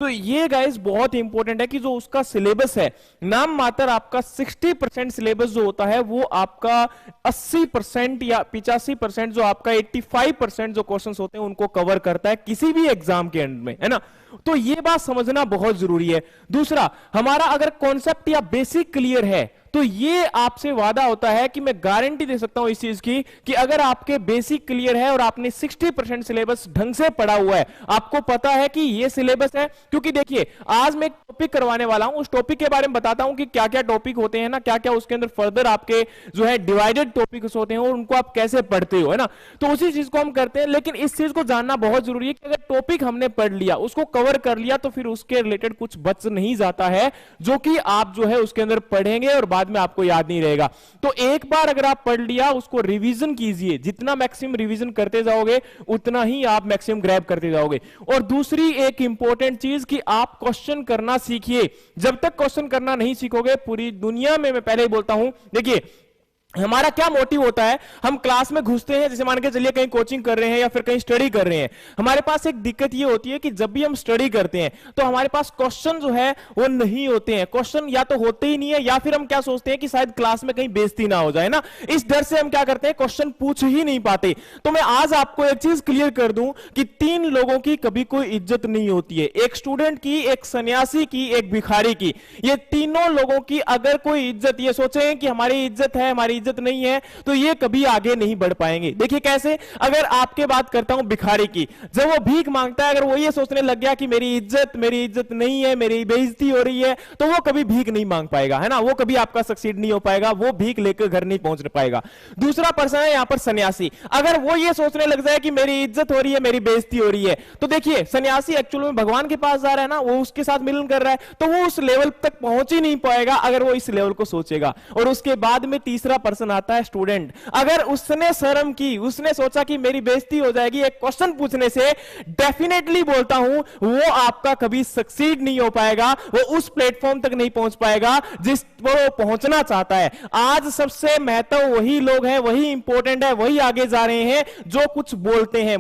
तो ये गाइस बहुत इंपॉर्टेंट है कि जो उसका सिलेबस है, नाम मात्र आपका 60% सिलेबस जो होता है वो आपका 80% या 85% जो आपका 85% जो क्वेश्चंस होते हैं उनको कवर करता है किसी भी एग्जाम के एंड में, है ना। तो ये बात समझना बहुत जरूरी है। दूसरा, हमारा अगर कॉन्सेप्ट या बेसिक क्लियर है तो ये आपसे वादा होता है कि मैं गारंटी दे सकता हूं इस चीज की कि अगर आपके बेसिक क्लियर है और आपने 60% सिलेबस ढंग से पढ़ा हुआ है, आपको पता है कि ये सिलेबस है। क्योंकि देखिए, आज मैं एक टॉपिक करवाने वाला हूं, उस टॉपिक के बारे में बताता हूं कि क्या क्या टॉपिक होते हैं ना, क्या क्या उसके अंदर फर्दर आपके जो है डिवाइडेड टॉपिक्स होते हैं और उनको आप कैसे पढ़ते हो, है ना। तो उसी चीज को हम करते हैं, लेकिन इस चीज को जानना बहुत जरूरी है कि अगर टॉपिक हमने पढ़ लिया, उसको कवर कर लिया, तो फिर उसके रिलेटेड कुछ बच नहीं जाता है जो कि आप जो है उसके अंदर पढ़ेंगे और बाद में आपको याद नहीं रहेगा। तो एक बार अगर आप पढ़ लिया, उसको रिवीजन कीजिए, जितना मैक्सिमम रिवीजन करते जाओगे उतना ही आप मैक्सिमम ग्रैब करते जाओगे। और दूसरी एक इंपॉर्टेंट चीज कि आप क्वेश्चन करना सीखिए। जब तक क्वेश्चन करना नहीं सीखोगे, पूरी दुनिया में, मैं पहले ही बोलता हूं, देखिए हमारा क्या मोटिव होता है, हम क्लास में घुसते हैं, जैसे मान के चलिए कहीं कोचिंग कर रहे हैं या फिर कहीं स्टडी कर रहे हैं, हमारे पास एक दिक्कत ये होती है कि जब भी हम स्टडी करते हैं तो हमारे पास क्वेश्चन जो है वो नहीं होते हैं। क्वेश्चन या तो होते ही नहीं है, या फिर हम क्या सोचते हैं कि शायद क्लास में कहीं बेइज्जती ना हो जाए ना, इस डर से हम क्या करते हैं, क्वेश्चन पूछ ही नहीं पाते। तो मैं आज आपको एक चीज क्लियर कर दूं कि 3 लोगों की कभी कोई इज्जत नहीं होती है, एक स्टूडेंट की, एक सन्यासी की, एक भिखारी की। ये तीनों लोगों की अगर कोई इज्जत, ये सोचे कि हमारी इज्जत है, हमारी इज्जत नहीं है, तो ये कभी आगे नहीं बढ़ पाएंगे। देखिए कैसे, अगर आपके बात करता हूं भिखारी की, जब वो भीख मांगता है, अगर वो ये सोचने लग गया कि मेरी इज्जत नहीं है, मेरी बेइज्जती हो रही है, तो वो कभी भीख नहीं मांग पाएगा, है ना, वो कभी आपका सक्सीड नहीं हो पाएगा, वो भीख लेकर घर नहीं पहुंच पाएगा। दूसरा पर्सन है यहां पर सन्यासी, अगर वो ये सोचने लग जाए कि मेरी इज्जत हो रही है, मेरी बेइज्जती हो रही है, तो देखिए सन्यासी एक्चुअल में भगवान के पास जा रहा है ना, वो उसके साथ मिलन कर रहा है, तो वो उस लेवल तक पहुंच ही नहीं पाएगा अगर वो इस लेवल को सोचेगा। और उसके बाद में तीसरा पर्सन आता है स्टूडेंट, अगर उसने शर्म की, उसने सोचा कि मेरी बेइज्जती हो जाएगी एक क्वेश्चन पूछने से, डेफिनेटली बोलता हूं वो आपका कभी सक्सीड नहीं हो पाएगा, वो उस प्लेटफॉर्म तक नहीं पहुंच पाएगा जिस पर वो पहुंचना चाहता है। आज सबसे महत्व वही लोग हैं, वही इंपॉर्टेंट है, वही आगे जा रहे हैं जो कुछ बोलते हैं।